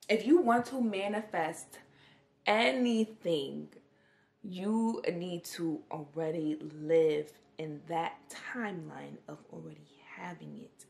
If you want to manifest anything, you need to already live in that timeline of already having it.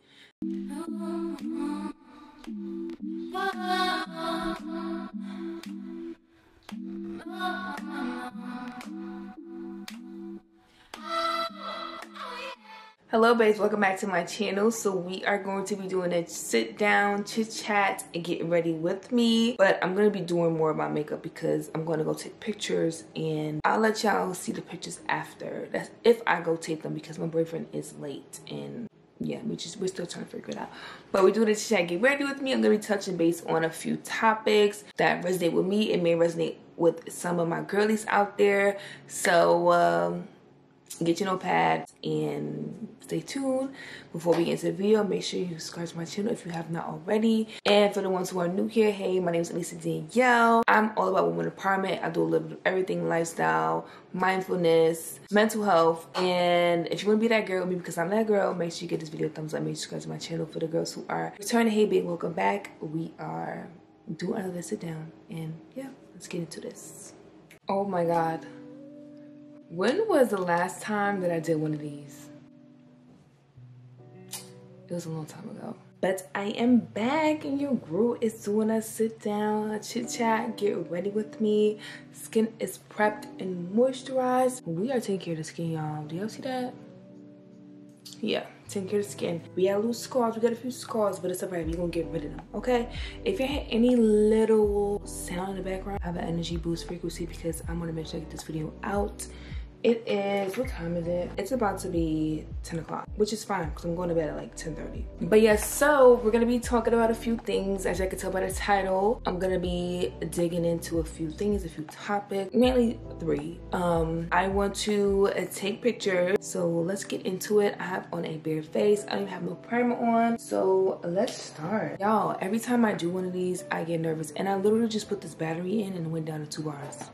Hello babes, welcome back to my channel. So we are going to be doing a sit down chit chat and get ready with me, but I'm going to be doing more about makeup because I'm going to go take pictures and I'll let y'all see the pictures after. That's if I go take them because my boyfriend is late and yeah, we're still trying to figure it out. But we're doing this chat, get ready with me. I'm going to be touching base on a few topics that resonate with me and may resonate with some of my girlies out there. So get your notepad and stay tuned. Before we get into the video, make sure you subscribe to my channel if you have not already. And for the ones who are new here, hey, my name is Elisa Danielle. I'm all about women empowerment. I do a little bit of everything: lifestyle, mindfulness, mental health. And if you want to be that girl with me because I'm that girl, make sure you get this video a thumbs up. Make sure you subscribe to my channel. For the girls who are returning, hey babe, welcome back. We are doing another sit down and yeah, let's get into this. Oh my god. When was the last time that I did one of these? It was a long time ago. But I am back and your girl is doing a sit down, a chit chat, get ready with me. Skin is prepped and moisturized. We are taking care of the skin, y'all. Do y'all see that? Yeah, taking care of the skin. We got little scars, we got a few scars, but it's alright, we're gonna get rid of them, okay? If you hear any little sound in the background, I have an energy boost frequency because I'm gonna make sure I get this video out. It is, what time is it? It's about to be 10 o'clock, which is fine because I'm going to bed at like 10:30. But yeah, so we're gonna be talking about a few things. As I can tell by the title, I'm gonna be digging into a few things, a few topics, mainly 3. I want to take pictures, so let's get into it. I have on a bare face. I don't even have no primer on, so let's start. Y'all, every time I do one of these, I get nervous, and I literally just put this battery in and it went down to 2 bars.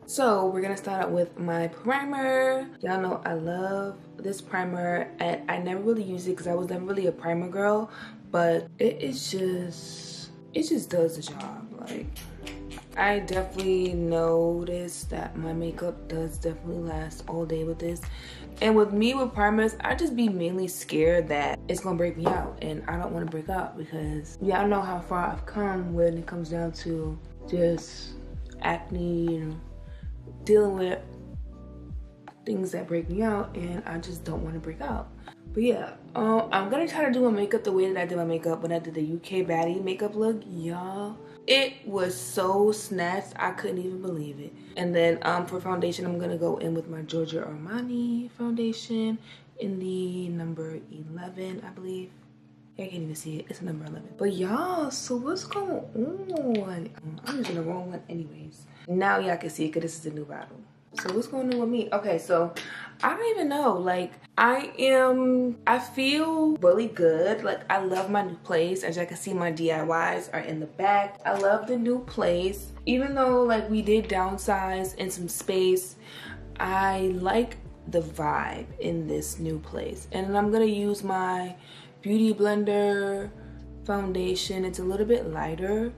So we're gonna start out with my primer. Y'all know I love this primer and I never really use it because I was never really a primer girl, but it just does the job. Like, I definitely noticed that my makeup does definitely last all day with this. And with me with primers, I just be mainly scared that it's gonna break me out, and I don't want to break out because y'all know how far I've come when it comes down to just acne and dealing with things that break me out, and I just don't want to break out. But yeah, I'm gonna try to do my makeup the way that I did my makeup when I did the UK baddie makeup look. Y'all, it was so snatched, I couldn't even believe it. And then for foundation, I'm gonna go in with my Giorgio Armani foundation in the number 11, I believe. I can't even see it, it's a number 11. But y'all, so what's going on? I'm using the wrong one anyways. Now y'all can see it because this is a new bottle. So what's going on with me? Okay, so I don't even know. Like, I feel really good. Like, I love my new place. As y'all can see, my DIYs are in the back. I love the new place. Even though like we did downsize in some space, I like the vibe in this new place. And I'm gonna use my Beauty Blender foundation. It's a little bit lighter,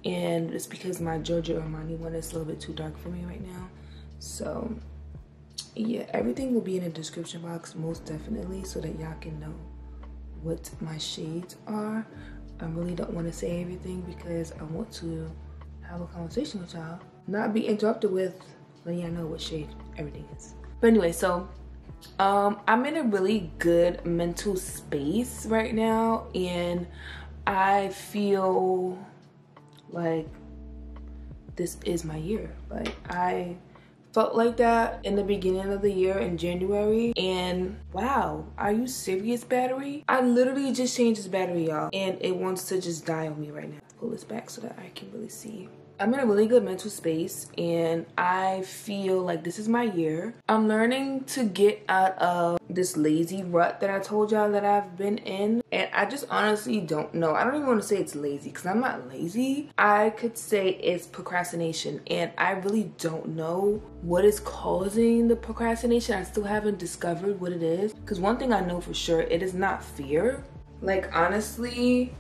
and it's because my Giorgio Armani one is a little bit too dark for me right now. So yeah, everything will be in the description box most definitely, so that y'all can know what my shades are. I really don't want to say everything because I want to have a conversation with y'all, not be interrupted with letting y'all know what shade everything is. But anyway, so I'm in a really good mental space right now, and I feel like this is my year. Like, I felt like that in the beginning of the year in January, and wow, are you serious, battery? I literally just changed this battery, y'all, and it wants to just die on me right now. Pull this back so that I can really see. I'm in a really good mental space, and I feel like this is my year. I'm learning to get out of this lazy rut that I told y'all that I've been in, and I just honestly don't know. I don't even want to say it's lazy because I'm not lazy. I could say it's procrastination, and I really don't know what is causing the procrastination. I still haven't discovered what it is, because one thing I know for sure, it is not fear. Like, honestly,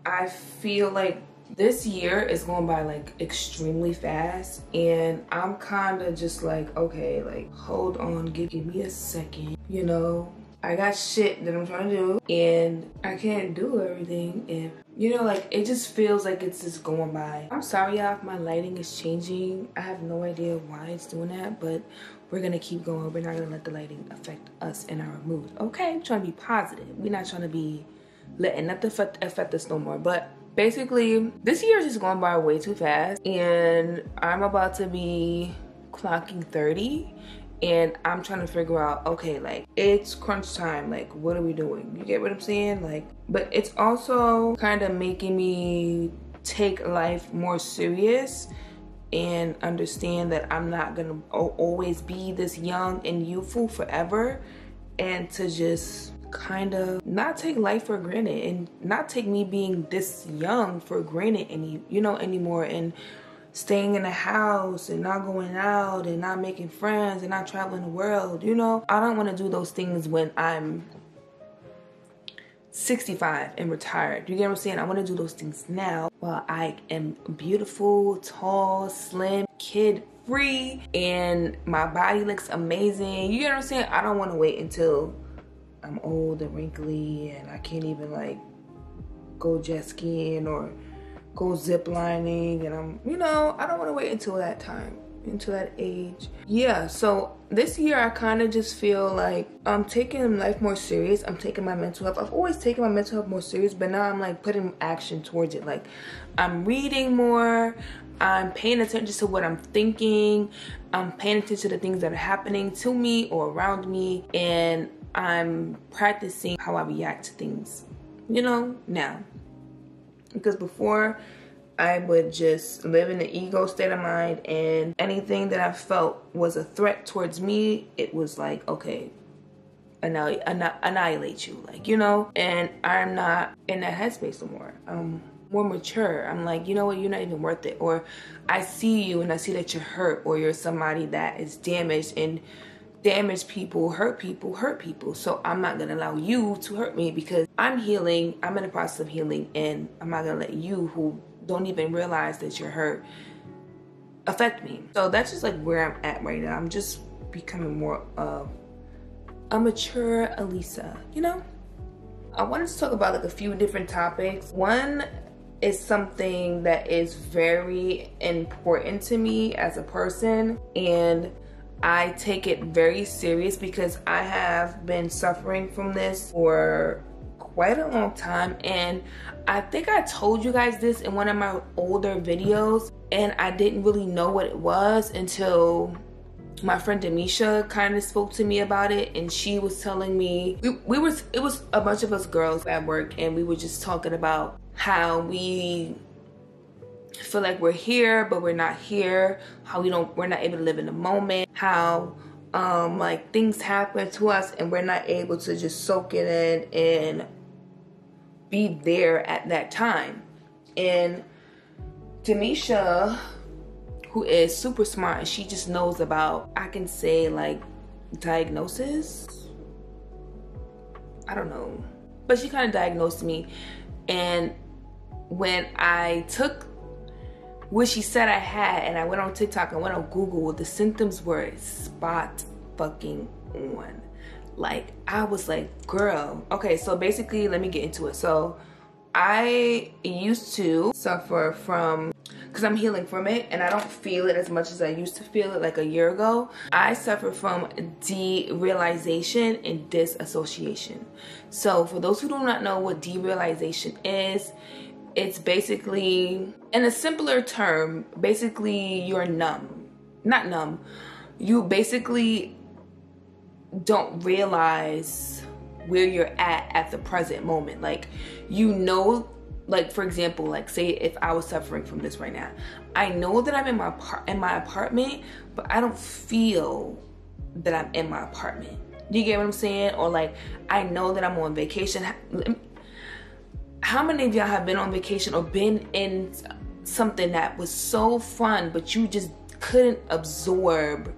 I feel like This year is going by like extremely fast, and I'm kind of just like, okay, like hold on, give me a second, you know. I got shit that I'm trying to do, and I can't do everything, and you know, like it just feels like it's just going by. I'm sorry y'all if my lighting is changing. I have no idea why it's doing that, but we're gonna keep going. We're not gonna let the lighting affect us in our mood. Okay, I'm trying to be positive. We're not trying to be letting nothing affect us no more. But basically, this year is just going by way too fast, and I'm about to be clocking 30. And I'm trying to figure out, okay, like it's crunch time, like what are we doing? You get what I'm saying? Like, but it's also kind of making me take life more serious and understand that I'm not gonna always be this young and youthful forever, and to just kind of not take life for granted and not take me being this young for granted anymore, and staying in the house and not going out and not making friends and not traveling the world. You know, I don't want to do those things when I'm 65 and retired. You get what I'm saying? I want to do those things now while I am beautiful, tall, slim, kid free, and my body looks amazing. You get what I'm saying? I don't want to wait until I'm old and wrinkly and I can't even like go jet skiing or go zip lining, and I don't want to wait until that time, until that age. Yeah, so this year I kind of just feel like I'm taking life more serious. I'm taking my mental health. I've always taken my mental health more serious, but now I'm like putting action towards it. Like I'm reading more, I'm paying attention to what I'm thinking, I'm paying attention to the things that are happening to me or around me, and I'm practicing how I react to things, you know, now. Because before, I would just live in the ego state of mind, and anything that I felt was a threat towards me, it was like, okay, annihilate you, like, you know. And I'm not in that headspace no more. I'm more mature. I'm like, you know what, you're not even worth it. Or I see you and I see that you're hurt, or you're somebody that is damaged, and damaged people hurt people. So I'm not gonna allow you to hurt me, because I'm healing. I'm in the process of healing, and I'm not gonna let you, who don't even realize that you're hurt, affect me. So that's just like where I'm at right now. I'm just becoming more of a mature Elisa, you know? I wanted to talk about like a few different topics. One is something that is very important to me as a person, and I take it very serious because I have been suffering from this for quite a long time. And I think I told you guys this in one of my older videos, and I didn't really know what it was until my friend Demisha kind of spoke to me about it, and she was telling me, it was a bunch of us girls at work, and we were just talking about how we feel like we're here but we're not here, how we're not able to live in the moment, how like things happen to us and we're not able to just soak it in and be there at that time. And Demisha, who is super smart, and she just knows about, I can say like diagnosis, I don't know, but she kind of diagnosed me. And when I took what she said I had, and I went on TikTok and went on Google, the symptoms were spot fucking on. Like, I was like, girl. Okay, so basically, let me get into it. So I used to suffer from, because I'm healing from it and I don't feel it as much as I used to feel it like a year ago. I suffer from derealization and disassociation. So for those who do not know what derealization is, it's basically, in a simpler term, basically you're numb. Not numb. You basically don't realize where you're at the present moment. Like, you know, like for example, like say if I was suffering from this right now, I know that I'm in my apartment, but I don't feel that I'm in my apartment. Do you get what I'm saying? Or like, I know that I'm on vacation. How many of y'all have been on vacation or been in something that was so fun, but you just couldn't absorb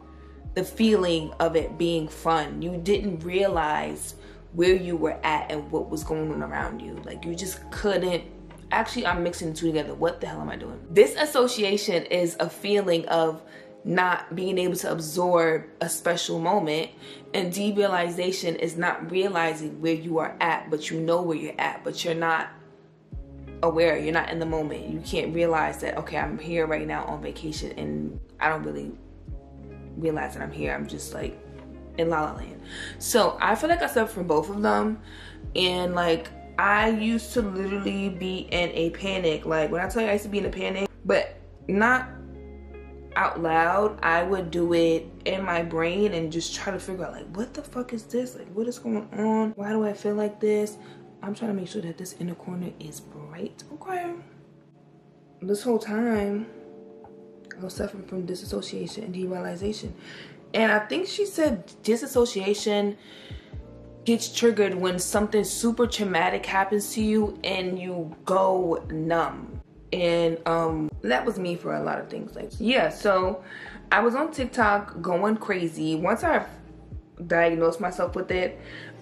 the feeling of it being fun? You didn't realize where you were at and what was going on around you. Like, you just couldn't Actually, I'm mixing the two together. What the hell am I doing? Disassociation is a feeling of not being able to absorb a special moment, and derealization is not realizing where you are at, but you know where you're at, but you're not aware, you're not in the moment. You can't realize that, okay, I'm here right now on vacation and I don't really realize that I'm here. I'm just like in La La Land. So I feel like I suffer from both of them, and like I used to literally be in a panic. Like when I tell you I used to be in a panic, but not out loud, I would do it in my brain and just try to figure out like, what the fuck is this? Like, what is going on? Why do I feel like this? I'm trying to make sure that this inner corner is bright. Okay. This whole time, I was suffering from disassociation and derealization. And I think she said disassociation gets triggered when something super traumatic happens to you and you go numb. And that was me for a lot of things. Like, yeah, so I was on TikTok going crazy. Once I diagnosed myself with it,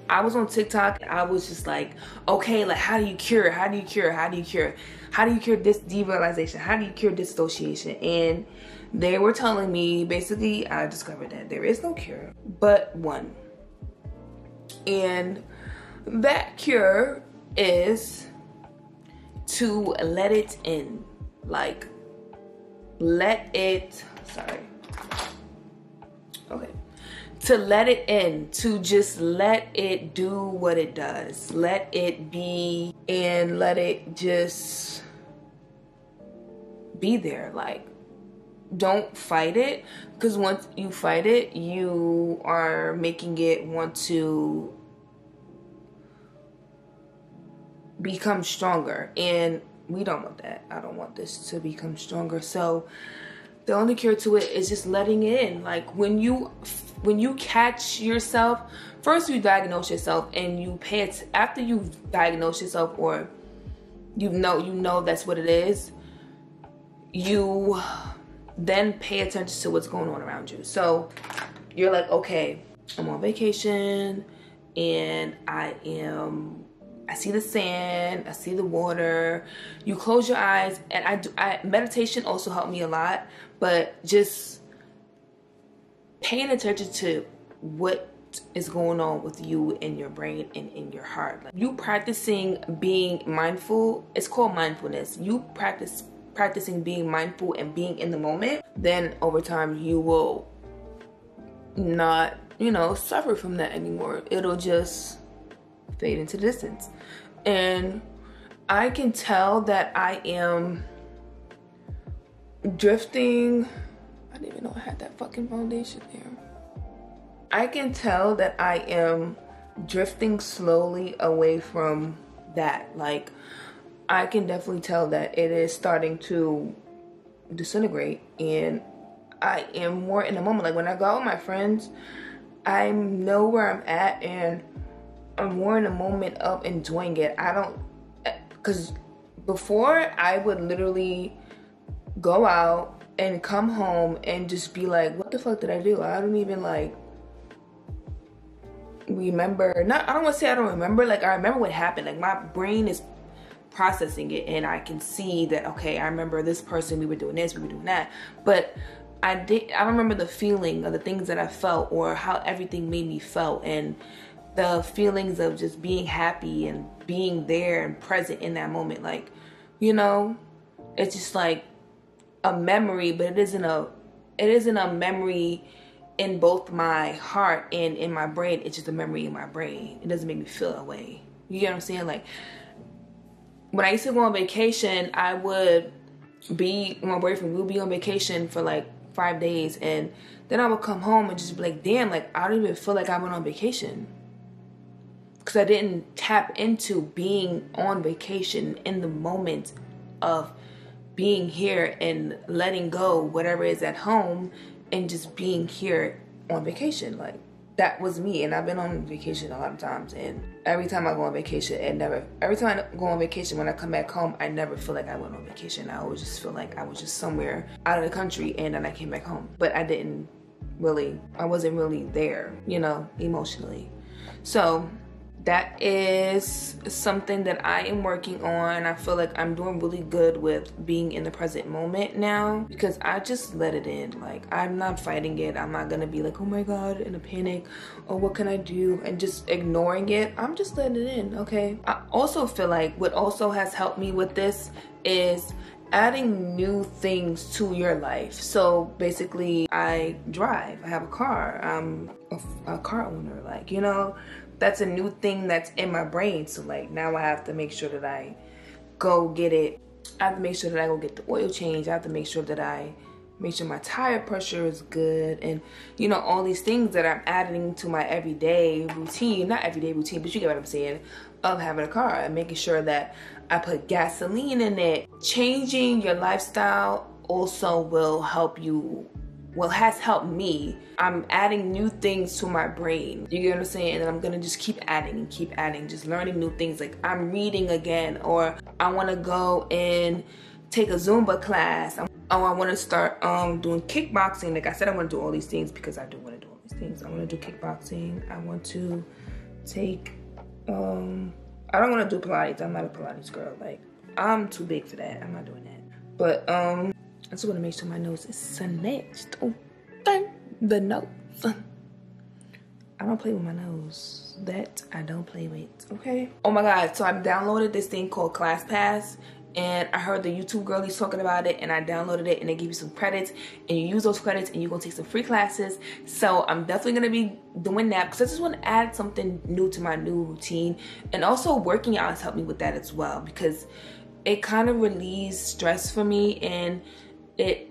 I was on TikTok. I was just like, okay, like how do you cure? How do you cure? How do you cure? How do you cure this derealization? How do you cure dissociation? And they were telling me, basically, I discovered that there is no cure but one. And that cure is to let it in. Like, let it, sorry. Okay. To let it in, to just let it do what it does. Let it be, and let it just be there. Like, don't fight it, because once you fight it, you are making it want to become stronger, and we don't want that. I don't want this to become stronger. So the only cure to it is just letting it in. Like when you catch yourself, first you diagnose yourself, and you pay it after you diagnose yourself, or you know that's what it is, you then pay attention to what's going on around you. So you're like, okay, I'm on vacation and I see the sand, I see the water. You close your eyes, and meditation also helped me a lot, but just paying attention to what is going on with you in your brain and in your heart. Like, you practicing being mindful, it's called mindfulness. You practicing being mindful and being in the moment, then over time you will not, suffer from that anymore. It'll just fade into distance. And I can tell that I am drifting. I didn't even know I had that fucking foundation there. I can tell that I am drifting slowly away from that. Like, I can definitely tell that it is starting to disintegrate, and I am more in the moment. Like when I go out with my friends, I know where I'm at, and I'm more in the moment of enjoying it. Because before I would literally go out and come home and just be like, what the fuck did I do? I don't even remember. I don't want to say I don't remember. Like, I remember what happened. Like, my brain is processing it, and I can see that, okay, I remember this person, we were doing this, we were doing that. But I don't remember the feeling of the things that I felt, or how everything made me felt, and the feelings of just being happy and being there and present in that moment. Like, it's just like a memory, but it isn't a memory in both my heart and in my brain. It's just a memory in my brain. It doesn't make me feel that way. You get what I'm saying? Like, when I used to go on vacation, my boyfriend would be on vacation for like 5 days, and then I would come home and just be like, damn, like I don't even feel like I went on vacation. Because I didn't tap into being on vacation in the moment of being here and letting go whatever is at home and just being here on vacation. Like, that was me. And I've been on vacation a lot of times, and every time I go on vacation, every time I go on vacation, when I come back home, I never feel like I went on vacation. I always just feel like I was just somewhere out of the country, and then I came back home. But I wasn't really there, emotionally. So that is something that I am working on. I feel like I'm doing really good with being in the present moment now, because I just let it in. Like, I'm not fighting it. I'm not gonna be like, oh my god, in a panic, or what can I do, and just ignoring it. I'm just letting it in, okay? I also feel like what also has helped me with this is adding new things to your life. So basically, I drive, I have a car, I'm a car owner, like, you know, that's a new thing that's in my brain. So like, now I have to make sure that I go get it. I have to make sure that I go get the oil change. I have to make sure that I make sure my tire pressure is good, and you know, all these things that I'm adding to my everyday routine, not everyday routine, but you get what I'm saying, of having a car, and making sure that I put gasoline in it. Changing your lifestyle also will help you, well, has helped me. I'm adding new things to my brain. You get what I'm saying? And I'm gonna just keep adding and keep adding, just learning new things. Like, I'm reading again, or I wanna go and take a Zumba class. Oh, I wanna start doing kickboxing. Like I said, I wanna do all these things because I do wanna do all these things. I wanna do kickboxing. I want to take, I don't wanna do Pilates. I'm not a Pilates girl. Like, I'm too big for that. I'm not doing that. But I just wanna make sure my nose is snatched. Oh, dang, the nose. I don't play with my nose. That I don't play with, okay? Oh my God, so I downloaded this thing called ClassPass, and I heard the YouTube girlies talking about it, and I downloaded it, and they give you some credits, and you use those credits, and you're gonna take some free classes. So I'm definitely gonna be doing that, because I just wanna add something new to my new routine. And also working out has helped me with that as well, because it kind of relieves stress for me, and it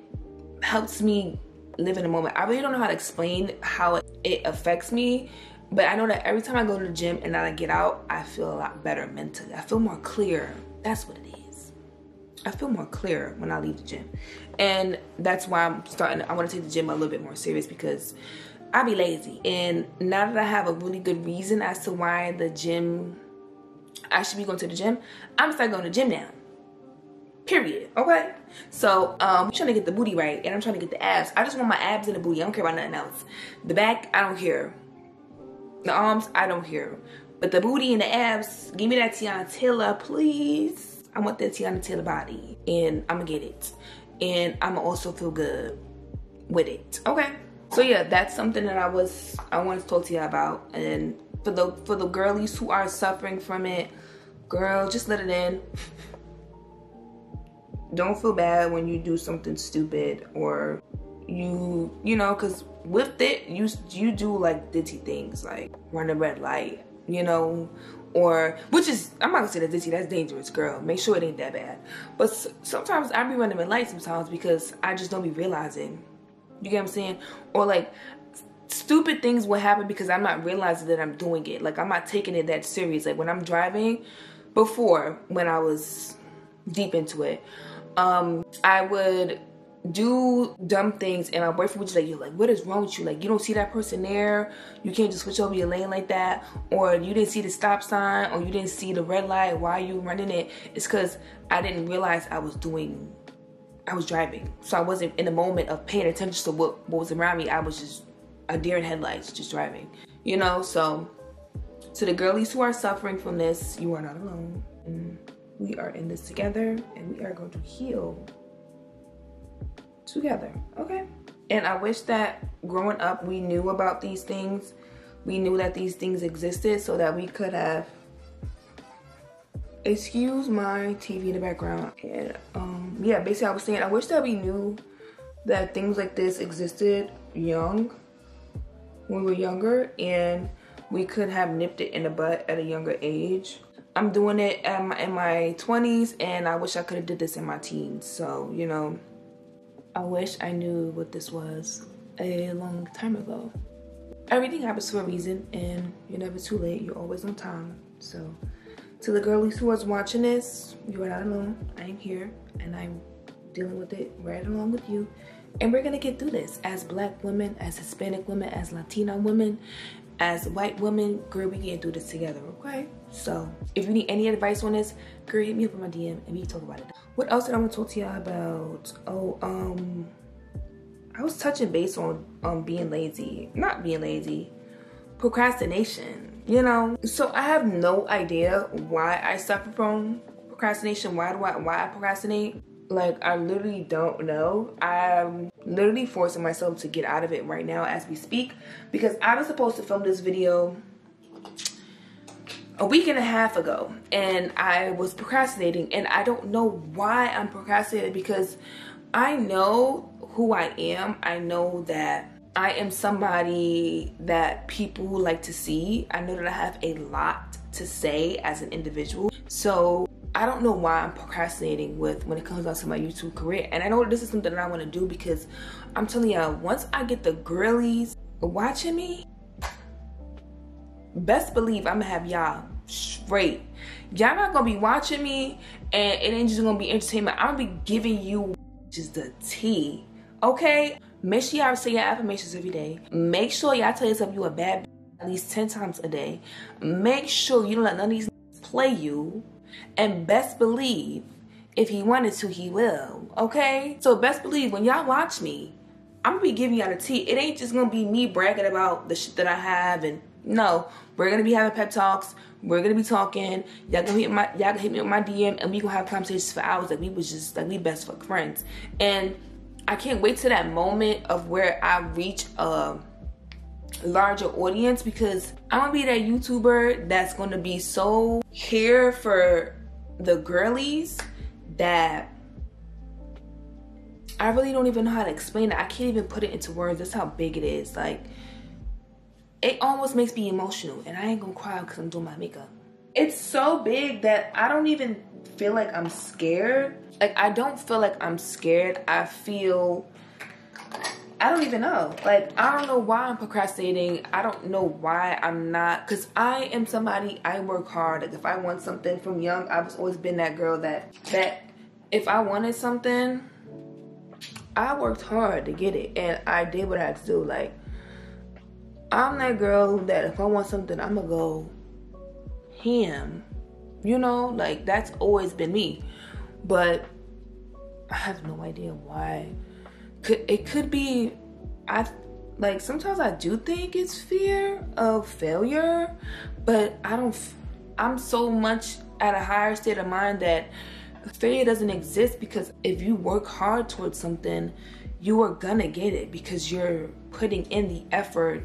helps me live in the moment. I really don't know how to explain how it affects me, but I know that every time I go to the gym and then I get out, I feel a lot better mentally. I feel more clear. That's what it is. I feel more clear when I leave the gym. And that's why I want to take the gym a little bit more serious, because I be lazy. And now that I have a really good reason as to why I should be going to the gym, I'm gonna start going to the gym now. Period. Okay? So, I'm trying to get the booty right, and I'm trying to get the abs. I just want my abs and the booty. I don't care about nothing else. The back, I don't care. The arms, I don't care. But the booty and the abs, give me that Tiana Taylor, please. I want that Tiana Taylor body, and I'm gonna get it. And I'm gonna also feel good with it. Okay? So yeah, that's something that I wanted to talk to you about. And for the girlies who are suffering from it, girl, just let it in. Don't feel bad when you do something stupid, or you know, because with it, you do like ditty things, like run a red light, you know, or, which is, I'm not gonna say that ditty, that's dangerous, girl. Make sure it ain't that bad. But sometimes I be running red lights sometimes because I just don't be realizing. You get what I'm saying? Or like, stupid things will happen because I'm not realizing that I'm doing it. Like, I'm not taking it that serious. Like when I'm driving, before, when I was deep into it, I would do dumb things, and my boyfriend would just like, you're like, what is wrong with you? Like, you don't see that person there? You can't just switch over your lane like that? Or you didn't see the stop sign, or you didn't see the red light? Why are you running it? It's because I didn't realize I was driving. So I wasn't in the moment of paying attention to what was around me. I was just a deer in headlights, just driving, you know? So to the girlies who are suffering from this, you are not alone. And we are in this together, and we are going to heal together, okay? And I wish that growing up we knew about these things. We knew that these things existed, so that we could have, excuse my TV in the background. And yeah, basically I was saying, I wish that we knew that things like this existed when we were younger, and we could have nipped it in the butt at a younger age. I'm doing it in my 20s, and I wish I could have did this in my teens. So, you know, I wish I knew what this was a long time ago. Everything happens for a reason, and you're never too late. You're always on time. So, to the girlies who was watching this, you are not alone. I am here, and I'm dealing with it right along with you. And we're gonna get through this as Black women, as Hispanic women, as Latina women, as white women. Girl, we get through this together, okay? So if you need any advice on this, girl, hit me up on my DM and we can talk about it. What else did I want to talk to y'all about? Oh, I was touching base on being lazy. Not being lazy, procrastination. you know? So I have no idea why I suffer from procrastination. Why I procrastinate? Like, I literally don't know. I'm literally forcing myself to get out of it right now as we speak, because I was supposed to film this video a week and a half ago, and I was procrastinating, and I don't know why I'm procrastinating, because I know who I am. I know that I am somebody that people like to see. I know that I have a lot to say as an individual. So I don't know why I'm procrastinating when it comes down to my YouTube career. And I know this is something that I want to do, because I'm telling y'all, once I get the girlies watching me, best believe I'm gonna have y'all straight. Y'all not gonna be watching me and it ain't just gonna be entertainment. I'm gonna be giving you just the tea, okay? Make sure y'all say your affirmations every day. Make sure y'all tell yourself you a bad bitch at least 10 times a day. Make sure you don't let none of these play you. And best believe, if he wanted to, he will, okay? So best believe, when y'all watch me, I'm gonna be giving y'all the tea. It ain't just gonna be me bragging about the shit that I have, and no, we're gonna be having pep talks. We're gonna be talking. Y'all gonna hit me with my DM, and we gonna have conversations for hours like we best fuck friends. And I can't wait to that moment of where I reach a larger audience, because I'm gonna be that YouTuber that's gonna be so here for the girlies that I really don't even know how to explain it. I can't even put it into words. That's how big it is. Like, it almost makes me emotional, and I ain't gonna cry because I'm doing my makeup. It's so big that I don't even feel like I'm scared. Like, I don't feel like I'm scared. I don't even know. Like, I don't know why I'm procrastinating. I don't know why I'm not, because I am somebody, I work hard. Like, if I want something from young, I've always been that girl that if I wanted something, I worked hard to get it, and I did what I had to do. Like, I'm that girl that if I want something, I'm gonna go ham, you know? Like, that's always been me. But I have no idea why. It could be, like, sometimes I do think it's fear of failure, but I'm so much at a higher state of mind that failure doesn't exist, because if you work hard towards something, you are gonna get it, because you're putting in the effort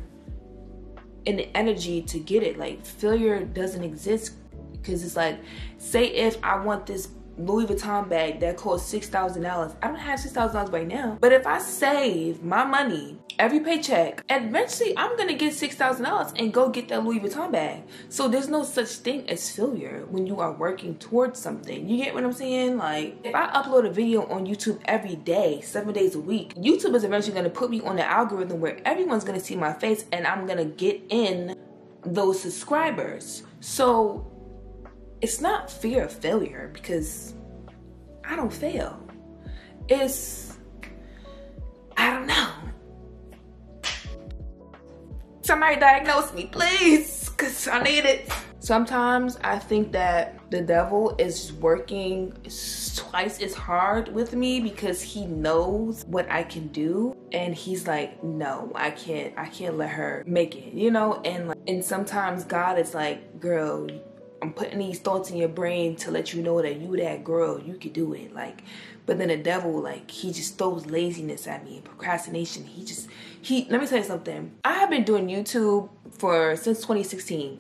and the energy to get it. Like, failure doesn't exist, because it's like, say if I want this Louis Vuitton bag that costs $6,000. I don't have $6,000 right now, but if I save my money every paycheck, eventually I'm gonna get $6,000 and go get that Louis Vuitton bag. So there's no such thing as failure when you are working towards something. You get what I'm saying? Like, if I upload a video on YouTube every day, 7 days a week, YouTube is eventually gonna put me on the algorithm where everyone's gonna see my face, and I'm gonna get in those subscribers. So it's not fear of failure, because I don't fail. It's, I don't know. Somebody diagnose me, please, because I need it. Sometimes I think that the devil is working twice as hard with me, because he knows what I can do, and he's like, no, I can't let her make it, you know? And sometimes God is like, girl, I'm putting these thoughts in your brain to let you know that you that girl, you could do it. Like, but then the devil, like, he just throws laziness at me and procrastination. Let me tell you something. I have been doing YouTube since 2016.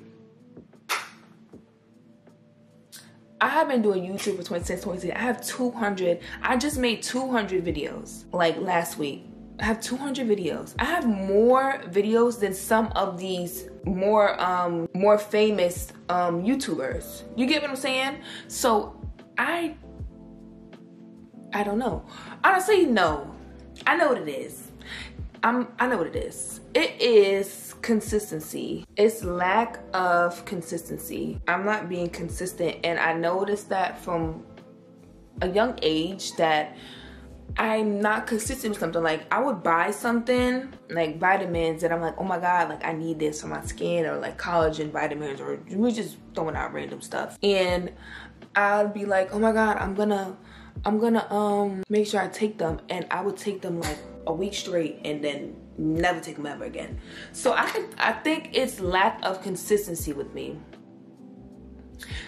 I have been doing YouTube since 2016. I just made 200 videos, like, last week. I have 200 videos. I have more videos than some of these more famous YouTubers. You get what I'm saying? So I don't know. Honestly, no. I know what it is. I know what it is. It is consistency. It's lack of consistency. I'm not being consistent, and I noticed that from a young age that I'm not consistent with something. Like, I would buy something like vitamins that I'm like, oh my god, like, I need this for my skin, or like collagen vitamins, or we're just throwing out random stuff, and I'd be like, oh my god, I'm gonna I'm gonna make sure I take them, and I would take them like a week straight and then never take them ever again. So I think it's lack of consistency with me.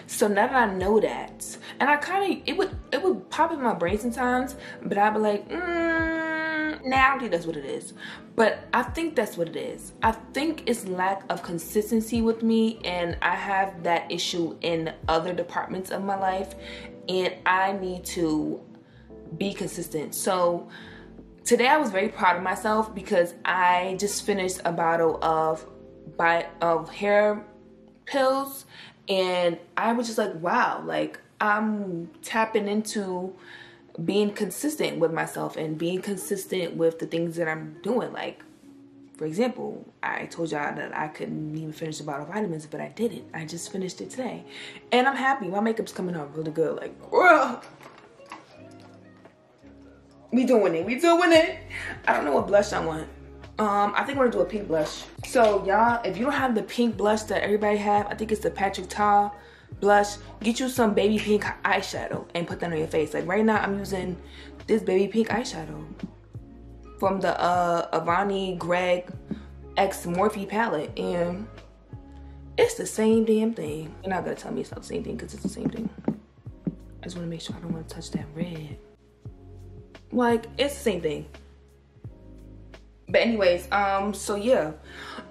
So now that I know that, and I kind of, it would pop in my brain sometimes, but I'd be like, nah, I don't think that's what it is. But I think that's what it is. I think it's lack of consistency with me, and I have that issue in other departments of my life, and I need to be consistent. So today I was very proud of myself because I just finished a bottle of hair pills, and I was just like, wow, like I'm tapping into being consistent with myself and being consistent with the things that I'm doing. Like, for example, I told y'all that I couldn't even finish a bottle of vitamins, but I did it. I just finished it today, and I'm happy. My makeup's coming out really good. Like, whoa. We doing it. I don't know what blush I want. I think we're gonna do a pink blush. So y'all, if you don't have the pink blush that everybody have, I think it's the Patrick Ta blush, get you some baby pink eyeshadow and put that on your face. Like right now I'm using this baby pink eyeshadow from the Avani Greg X Morphe palette, and it's the same damn thing. You're not gonna tell me it's not the same thing because it's the same thing. I just want to make sure I don't want to touch that red. Like, it's the same thing. But anyways, so yeah,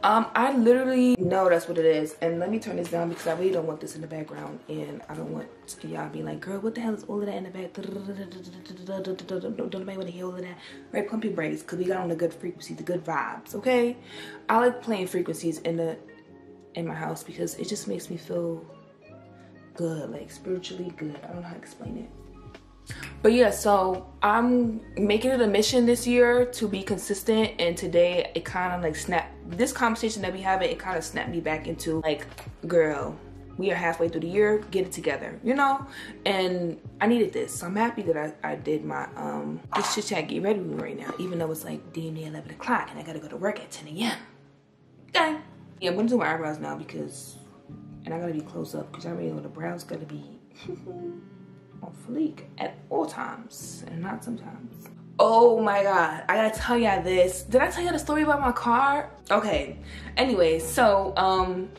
I literally know that's what it is. And let me turn this down because I really don't want this in the background, and I don't want y'all being like, girl, what the hell is all of that in the back? Don't nobody want to hear all of that. Right, pump your brakes, because we got on the good frequency, the good vibes, okay? I like playing frequencies in my house because it just makes me feel good, like spiritually good. I don't know how to explain it. But yeah, so I'm making it a mission this year to be consistent, and today it kind of like snapped, this conversation that we have, it kind of snapped me back into like, girl, we are halfway through the year, get it together, you know? And I needed this, so I'm happy that I did my this chit chat get ready with me right now, even though it's like damn near 11 o'clock and I gotta go to work at 10 a.m. Okay. Yeah, I'm gonna do my eyebrows now because, and I gotta be close up because I already know the brows gotta be on fleek at all times and not sometimes. Oh my god, I gotta tell y'all this. Did I tell y'all the story about my car? Okay, anyways, so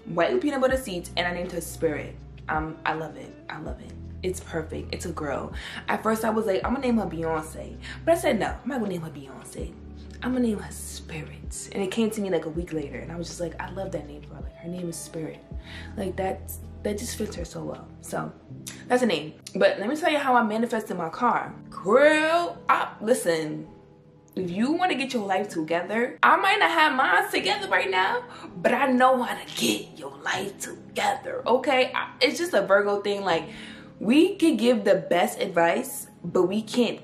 white with peanut butter seats, and I named her Spirit. I love it. It's perfect. It's a girl. At first I was like, I'm gonna name her Beyonce, but I said no, I'm not gonna name her Beyonce. I'm gonna name her Spirit. And it came to me like a week later, and I was just like, I love that name for her. Like, her name is Spirit. Like, that just fits her so well. So that's a name. But let me tell you how I manifested my car. Girl, listen, if you want to get your life together, I might not have mine together right now, but I know how to get your life together, okay? It's just a Virgo thing. Like, we can give the best advice, but we can't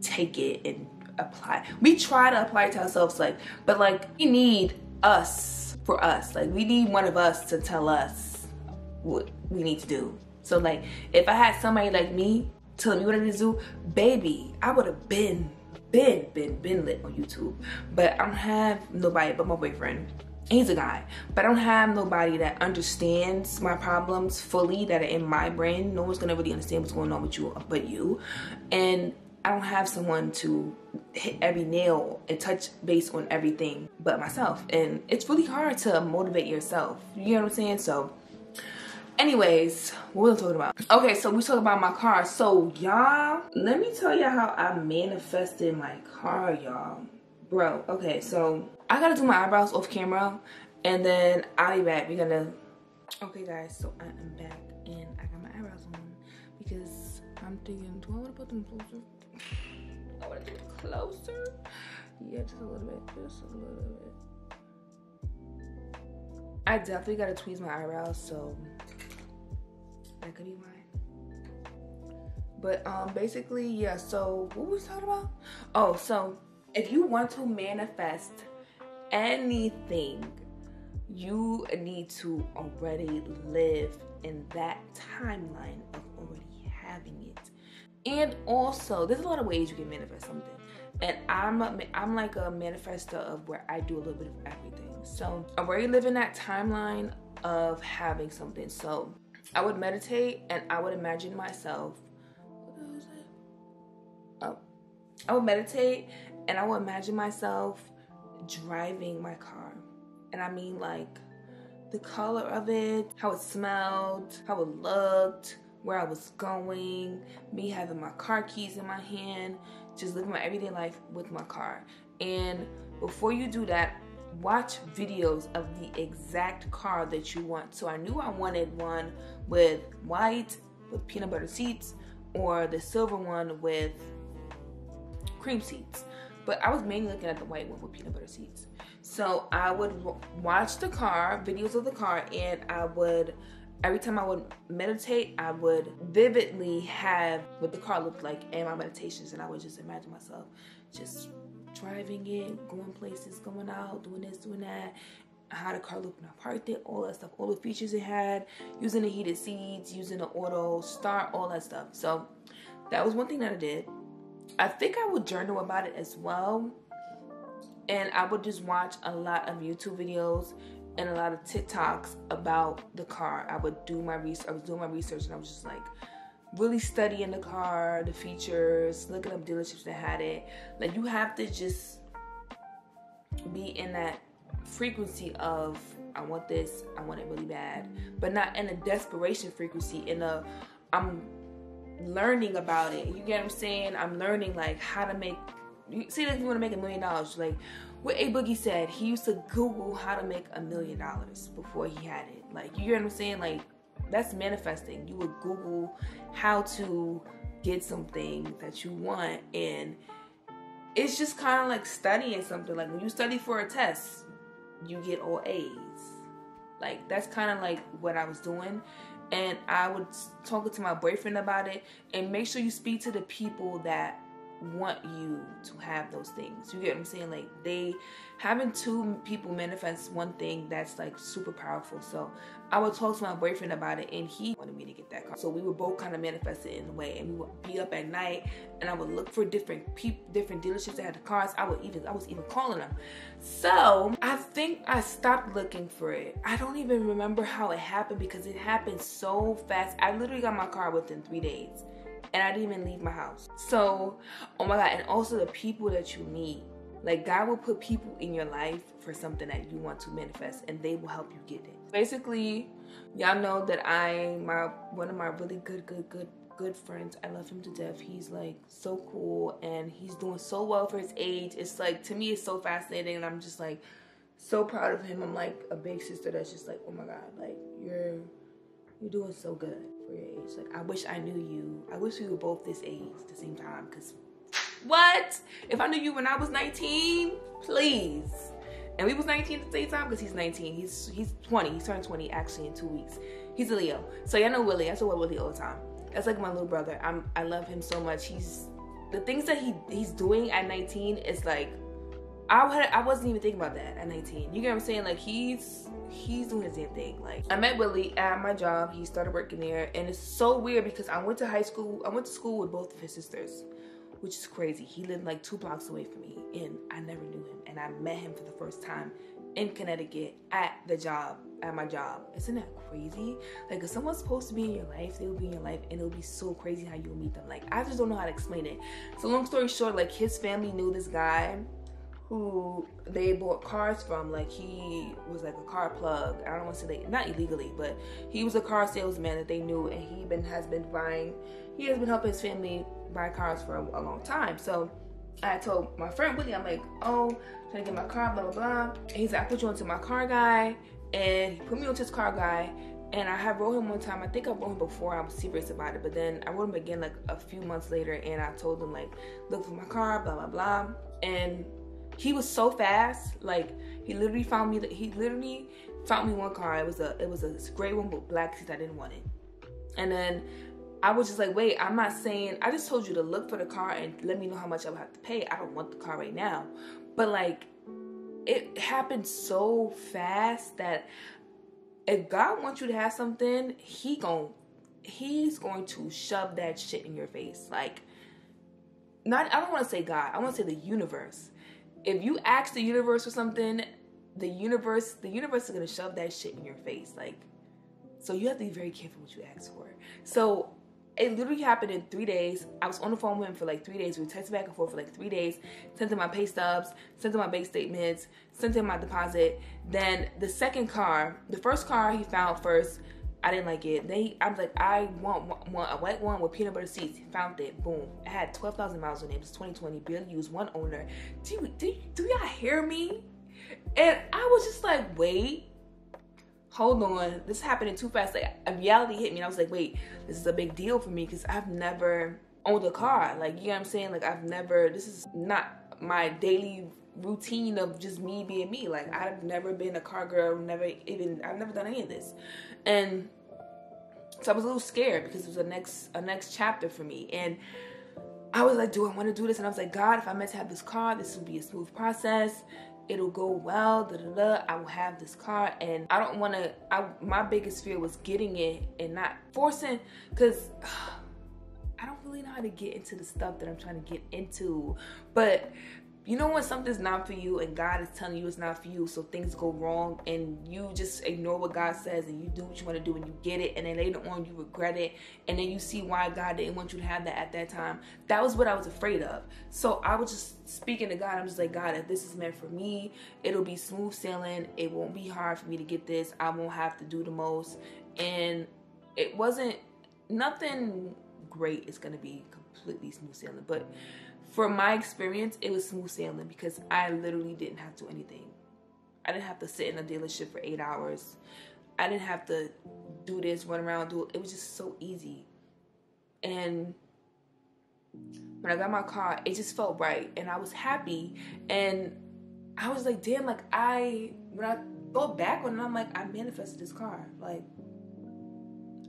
take it and apply. We try to apply it to ourselves, like, but like, we need us for us. Like, we need one of us to tell us what we need to do. So like, if I had somebody like me telling me what I need to do, baby, I would have been lit on YouTube. But I don't have nobody but my boyfriend. He's a guy, but I don't have nobody that understands my problems fully, that are in my brain. No one's gonna really understand what's going on with you but you. And I don't have someone to hit every nail and touch base on everything but myself. And it's really hard to motivate yourself. You know what I'm saying? So anyways, what was I talking about? Okay, so we talking about my car. So y'all, let me tell y'all how I manifested my car, y'all. Bro, okay, so I gotta do my eyebrows off camera, and then I'll be back. We're gonna, okay guys, so I am back, and I got my eyebrows on, because I'm thinking, do I wanna put them closer? I wanna do it closer? Yeah, just a little bit, I definitely gotta tweeze my eyebrows, so that could be why. But basically, yeah, so what was we talking about? Oh, so if you want to manifest anything, you need to already live in that timeline of already having it. And also, there's a lot of ways you can manifest something. And I'm like a manifester of where I do a little bit of everything. So I already live in that timeline of having something. So I would meditate and I would imagine myself, what the hell is that? I would meditate and I would imagine myself driving my car. And I mean like the color of it, how it smelled, how it looked, where I was going, me having my car keys in my hand, just living my everyday life with my car. And before you do that, watch videos of the exact car that you want. So I knew I wanted one with white with peanut butter seats, or the silver one with cream seats. But I was mainly looking at the white one with peanut butter seats. So I would watch the car, videos of the car, and I would, every time I would meditate, I would vividly have what the car looked like in my meditations. And I would just imagine myself just driving it, going places, going out, doing this, doing that, how the car looked when I parked it, all that stuff, all the features it had, using the heated seats, using the auto start, all that stuff. So that was one thing that I did. I think I would journal about it as well. And I would just watch a lot of YouTube videos and a lot of TikToks about the car. I would do my research. I was doing my research and I was just like really studying the car, the features, looking up dealerships that had it. Like, you have to just be in that frequency of, I want this, I want it really bad, but not in a desperation frequency, in a, I'm learning about it. You get what I'm saying? I'm learning like how to make, you see, if you want to make $1 million, like what A Boogie said, he used to Google how to make $1 million before he had it. Like, you get what I'm saying? Like, that's manifesting. You would Google how to get something that you want, and it's just kind of like studying something. Like when you study for a test, you get all A's. Like, that's kind of like what I was doing. And I would talk to my boyfriend about it, and make sure you speak to the people that want you to have those things. You get what I'm saying? Like, they, having two people manifest one thing, that's like super powerful. So I would talk to my boyfriend about it, and he wanted me to get that car. So we would both kind of manifest it in a way, and we would be up at night, and I would look for different dealerships that had the cars. I was even calling them. So I think I stopped looking for it. I don't even remember how it happened, because it happened so fast. I literally got my car within 3 days. And I didn't even leave my house. So, oh my God. And also the people that you meet. Like, God will put people in your life for something that you want to manifest, and they will help you get it. Basically, y'all know that one of my really good friends, I love him to death. He's like so cool, and he's doing so well for his age. It's like, to me, it's so fascinating, and I'm just like so proud of him. I'm like a big sister that's just like, oh my God, like you're doing so good for your age. Like, I wish I knew you. I wish we were both this age at the same time, because what? If I knew you when I was 19, please. And we was 19 at the same time, because he's 19. He's 20. He's turning 20 actually in 2 weeks. He's a Leo. So y'all know Willie. I talk about Willie all the time. That's like my little brother. I love him so much. The things that he's doing at 19 is like, I wasn't even thinking about that at 19. You get what I'm saying? Like, he's doing his damn thing. Like, I met Willie at my job. He started working there, and it's so weird because I went to school with both of his sisters, which is crazy. He lived like 2 blocks away from me, and I never knew him. And I met him for the first time in Connecticut at my job. Isn't that crazy? Like, if someone's supposed to be in your life, they will be in your life, and it'll be so crazy how you'll meet them. Like, I just don't know how to explain it. So long story short, like, his family knew this guy who they bought cars from. Like, he was like a car plug. I don't want to say, like, not illegally, but he was a car salesman that they knew, and he has been helping his family buy cars for a long time. So I told my friend Willie, I'm like, oh, trying to get my car, blah blah blah. And he's like, I put you onto my car guy, and he put me onto his car guy. And I had wrote him one time. I think I wrote him before I was serious about it, but then I wrote him again like a few months later, and I told him, like, look for my car, blah blah blah. And he was so fast. Like, he literally found me one car. It was a gray one with black seats. I didn't want it. And then I was just like, wait, I'm not saying, I just told you to look for the car and let me know how much I would have to pay. I don't want the car right now. But like, it happened so fast that if God wants you to have something, he's going to shove that shit in your face. Like, I don't want to say God, I want to say the universe. If you ask the universe for something, the universe is going to shove that shit in your face. Like, so you have to be very careful what you ask for. So it literally happened in 3 days. I was on the phone with him for like 3 days. We texted back and forth for like 3 days. Sent him my pay stubs, sent him my bank statements, sent him my deposit. Then the second car, the first car he found first, I didn't like it. I was like, I want a white one with peanut butter seats. He found it. Boom. It had 12,000 miles on it. It was 2020. Barely used, one owner. Do y'all hear me? And I was just like, wait. Hold on, this happened too fast. Like, a reality hit me, and I was like, wait, this is a big deal for me because I've never owned a car. Like, you know what I'm saying? Like, this is not my daily routine of just me being me. Like, I've never been a car girl, I've never done any of this. And so I was a little scared because it was a next chapter for me. And I was like, do I want to do this? And I was like, God, if I'm meant to have this car, this will be a smooth process. It'll go well, I will have this car, and I don't want to, my biggest fear was getting it and not forcing, because I don't really know how to get into the stuff that I'm trying to get into. But you know when something's not for you and God is telling you it's not for you, so things go wrong and you just ignore what God says and you do what you want to do and you get it, and then later on you regret it, and then you see why God didn't want you to have that at that time. That was what I was afraid of. So I was just speaking to God. I'm just like, God, if this is meant for me, it'll be smooth sailing. It won't be hard for me to get this. I won't have to do the most. And it wasn't, nothing great is going to be completely smooth sailing, but for my experience, it was smooth sailing because I literally didn't have to do anything. I didn't have to sit in a dealership for 8 hours. I didn't have to do this, run around, do it. It was just so easy. And when I got my car, it just felt right. And I was happy. And I was like, damn, like when I go back on it, I'm like, I manifested this car. Like,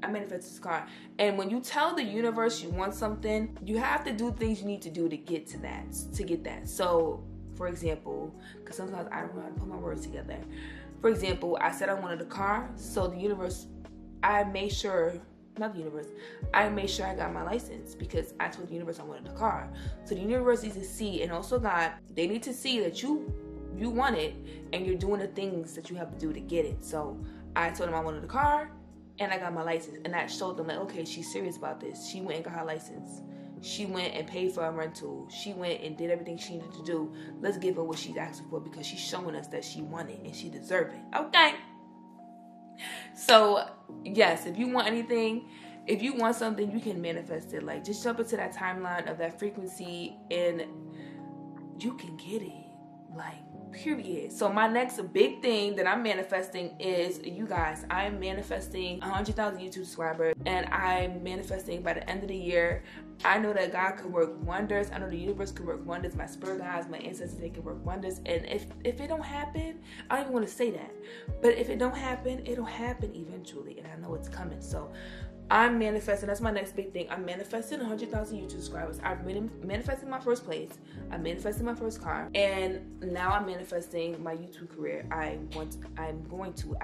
I manifested this car. And when you tell the universe you want something, you have to do things you need to do to get to that, to get that. So, for example, because sometimes I don't know how to put my words together. For example, I said I wanted a car, so the universe, I made sure I got my license because I told the universe I wanted a car. So the universe needs to see, and also God, they need to see that you want it and you're doing the things that you have to do to get it. So I told them I wanted a car, and I got my license, and that showed them like, okay, she's serious about this. She went and got her license. She went and paid for a rental. She went and did everything she needed to do. Let's give her what she's asking for because she's showing us that she wanted and she deserved it. Okay. So yes, if you want anything, if you want something, you can manifest it. Like, just jump into that timeline of that frequency and you can get it. Like, period. So my next big thing that I'm manifesting is, you guys, I'm manifesting 100,000 YouTube subscribers, and I'm manifesting by the end of the year. I know that God could work wonders. I know the universe could work wonders. My spirit guides, my ancestors, they can work wonders. And if it don't happen, I don't even want to say that. But if it don't happen, it'll happen eventually, and I know it's coming. So I'm manifesting. That's my next big thing. I'm manifesting 100,000 YouTube subscribers. I've been manifesting my first place. I'm manifesting my first car. And now I'm manifesting my YouTube career. I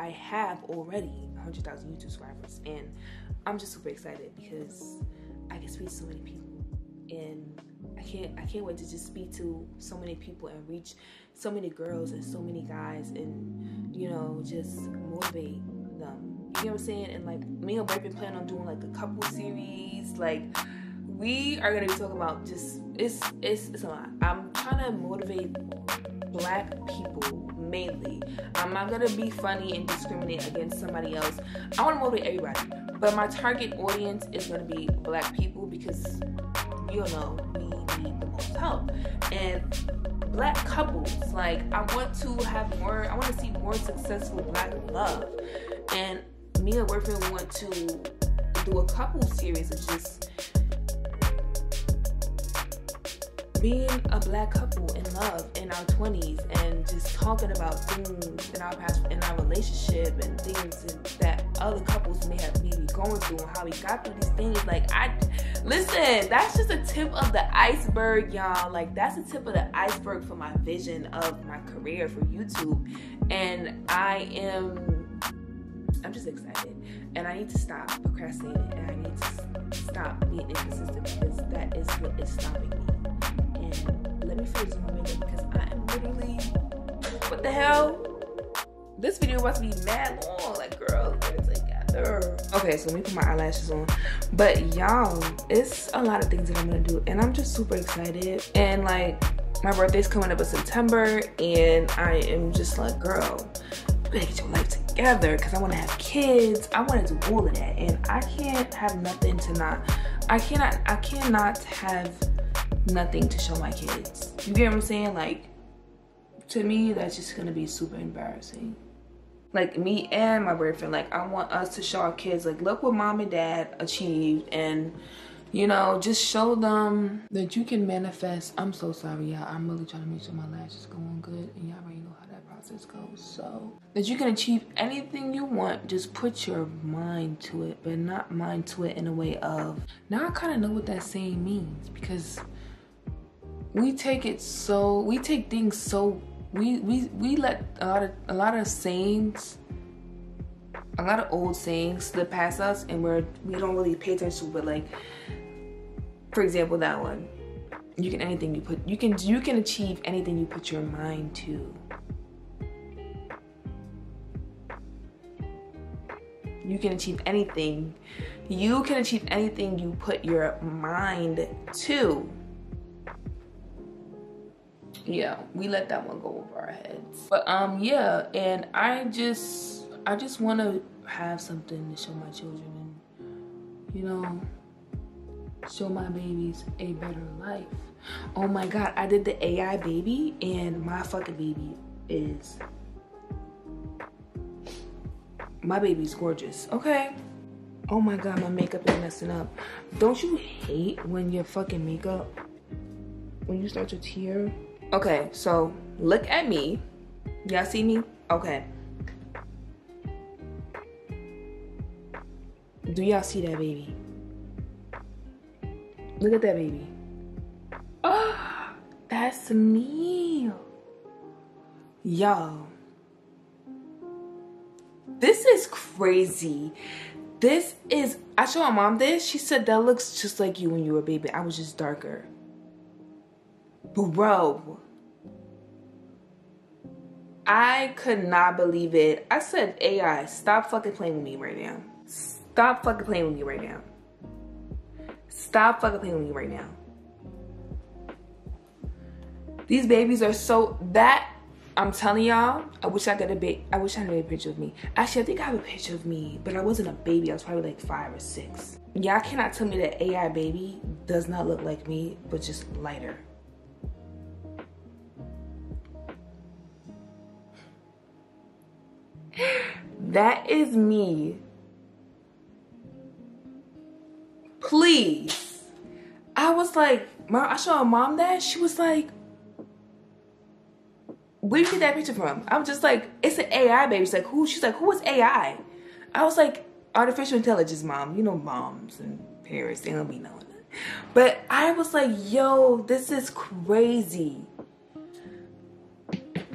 have already 100,000 YouTube subscribers. And I'm just super excited because I can speak to so many people. And I can't wait to just speak to so many people and reach so many girls and so many guys and, you know, just motivate them. You know what I'm saying? And like, me and boyfriend plan on doing like a couple series. Like, we are gonna be talking about just it's a lot. I'm trying to motivate Black people mainly. I'm not gonna be funny and discriminate against somebody else. I want to motivate everybody, but my target audience is gonna be Black people because you know we need the most help. And Black couples, like, I want to see more successful Black love. And me and boyfriend want to do a couple series of just being a Black couple in love in our 20s and just talking about things in our past, in our relationship, and things that other couples may be going through and how we got through these things. Like, listen, that's just a tip of the iceberg, y'all. Like, that's the tip of the iceberg for my vision of my career for YouTube. And I'm just excited, and I need to stop procrastinating, and I need to stop being inconsistent because that is what is stopping me. And let me finish my makeup because I am literally, what the hell? This video about to be mad long. Like, girl, it's like, God Okay, so let me put my eyelashes on. But y'all, it's a lot of things that I'm gonna do, and I'm just super excited. And like, my birthday's coming up in September, and I am just like, girl, you better get your life together, because I want to have kids. I want to do all of that, and I can't have nothing to not. I cannot have nothing to show my kids. You get what I'm saying? Like, to me, that's just gonna be super embarrassing. Like, me and my boyfriend, like, I want us to show our kids, like, look what mom and dad achieved, and, you know, just show them that you can manifest. I'm so sorry, y'all. I'm really trying to make sure my lashes go on good, and y'all already know how that process goes. So, that you can achieve anything you want, just put your mind to it, but not mind to it in a way of, now I kind of know what that saying means, because we take things so, we let a lot of sayings, a lot of old sayings slip past us, and we don't really pay attention to. But like, for example, that one, you can achieve anything you put your mind to. You can achieve anything. You can achieve anything you put your mind to. Yeah, we let that one go over our heads. But yeah, and I just want to have something to show my children, and, you know, show my babies a better life. Oh my God, I did the AI baby, and my fucking baby is, my baby's gorgeous, okay? Oh my God, my makeup is messing up. Don't you hate when your fucking makeup, when you start to tear? Okay, so look at me. Y'all see me? Okay. Do y'all see that baby? Look at that baby. Oh, that's me. Y'all. This is crazy. This is, I showed my mom this. She said that looks just like you when you were a baby. I was just darker. Bro, I could not believe it. I said, AI, stop fucking playing with me right now. Stop fucking playing with me right now. Stop fucking playing with me right now. These babies are so, that, I'm telling y'all, I wish I had a picture of me. Actually, I think I have a picture of me, but I wasn't a baby. I was probably like 5 or 6. Y'all cannot tell me that AI baby does not look like me, but just lighter. That is me. Please. I was like, I showed my mom that. She was like, where did you get that picture from? I was just like, it's an AI baby. She's like, who? She's like, who is AI? I was like, artificial intelligence, mom. You know, moms and parents, they don't be knowing that. But I was like, yo, this is crazy.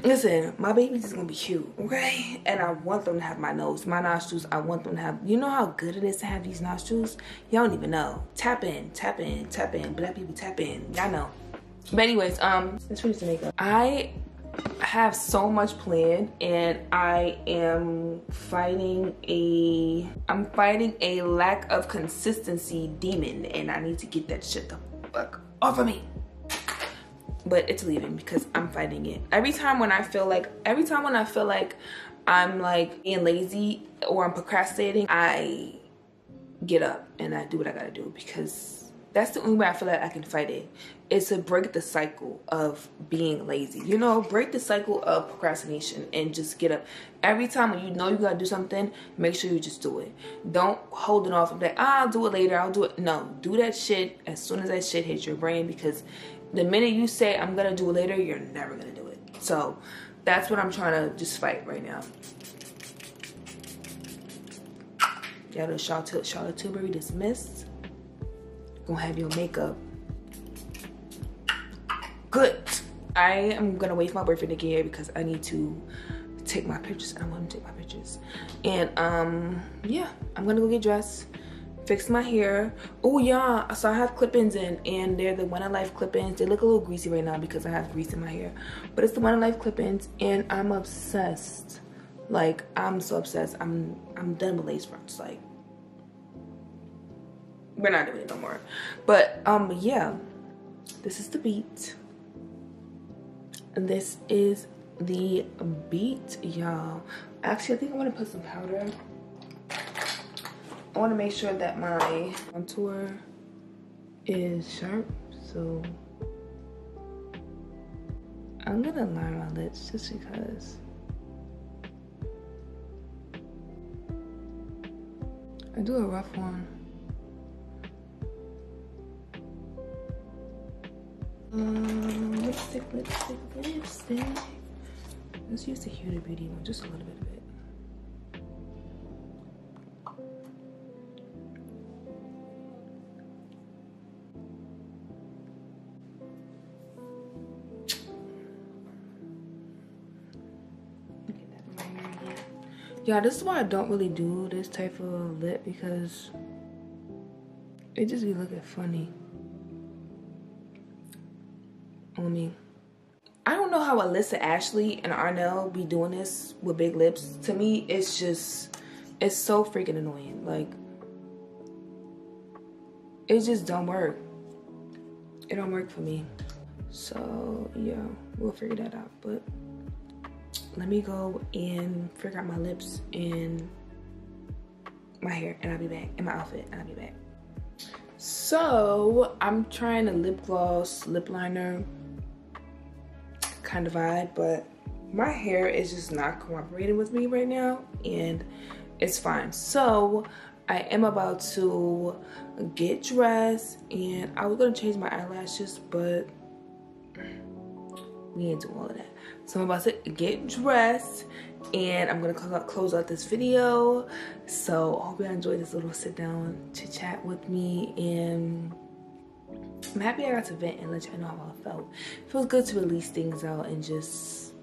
Listen, my baby's is gonna be cute, okay? And I want them to have my nose, my nostrils. I want them to have, you know how good it is to have these nostrils? Y'all don't even know. Tap in, tap in, tap in. Black people tap in. Y'all know. But anyways, let's finish the makeup. I have so much planned, and I am fighting a lack of consistency demon, and I need to get that shit the fuck off of me. But it's leaving because I'm fighting it. Every time when I feel like I'm like being lazy or I'm procrastinating, I get up and I do what I gotta do, because that's the only way I feel like I can fight it, is to break the cycle of being lazy. You know, break the cycle of procrastination and just get up. Every time when you know you gotta do something, make sure you just do it. Don't hold it off and be like, I'll do it later, I'll do it. No, do that shit as soon as that shit hits your brain, because the minute you say, I'm gonna do it later, you're never gonna do it. So that's what I'm trying to just fight right now. Y'all know Charlotte Tilbury dismissed. Gonna have your makeup. Good. I am gonna wait for my boyfriend to get here because I need to take my pictures. I want him to take my pictures. And yeah, I'm gonna go get dressed. Fix my hair. Oh yeah, so I have clip-ins in, and they're the One in Life clip-ins. They look a little greasy right now because I have grease in my hair, but it's the One in Life clip-ins, and I'm obsessed Like, I'm so obsessed. I'm done with lace fronts. Like, we're not doing it no more. But yeah, this is the beat. And this is the beat, y'all. Actually, I think I want to put some powder. I want to make sure that my contour is sharp, so I'm gonna line my lips just because I do a rough one. Lipstick. Let's use the Huda Beauty one, just a little bit of it. Yeah, this is why I don't really do this type of lip, because it just be looking funny on me. I don't know how Alyssa, Ashley, and Arnell be doing this with big lips. To me, it's so freaking annoying. Like, it just don't work. It don't work for me. So yeah, we'll figure that out. But let me go and figure out my lips and my hair, and I'll be back. And my outfit, and I'll be back. So I'm trying a lip gloss, lip liner kind of vibe, but my hair is just not cooperating with me right now, and it's fine. So I am about to get dressed, and I was gonna change my eyelashes, but we ain't do all of that. So I'm about to get dressed, and I'm gonna close out this video. So I hope you enjoyed this little sit down chit chat with me, and I'm happy I got to vent and let y'all know how I felt. It feels good to release things out and just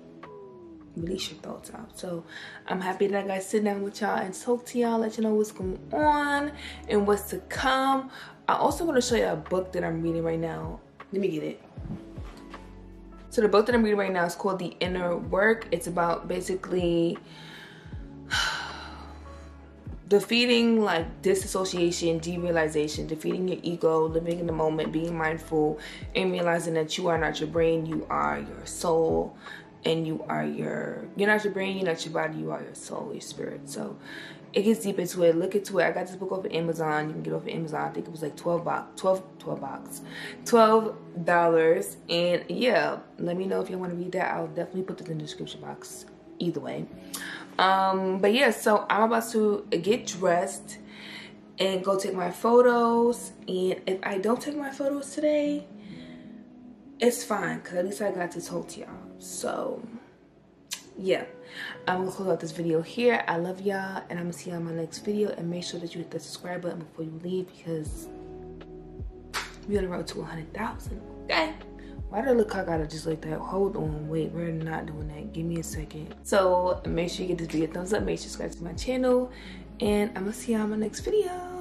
release your thoughts out. So I'm happy that I got to sit down with y'all and talk to y'all, let you know what's going on and what's to come. I also want to show you a book that I'm reading right now. Let me get it. So the book that I'm reading right now is called The Inner Work. It's about basically defeating like disassociation, derealization, defeating your ego, living in the moment, being mindful, and realizing that you are not your brain, you are your soul, and you're not your brain, you're not your body, you are your soul, your spirit. So it gets deep into it. Look into it. I got this book off of Amazon. You can get it off of Amazon. I think it was like $12. And yeah, let me know if you want to read that. I'll definitely put this in the description box either way. But yeah, so I'm about to get dressed and go take my photos. And if I don't take my photos today, it's fine, because at least I got to talk to y'all. So yeah, I'm gonna close out this video here. I love y'all, and I'm gonna see y'all in my next video. And make sure that you hit the subscribe button before you leave, because we're on the road to 100,000. Okay, why did it look cock out just like that? Hold on, wait, we're not doing that. Give me a second. So make sure you give this video a thumbs up, make sure you subscribe to my channel, and I'm gonna see y'all in my next video.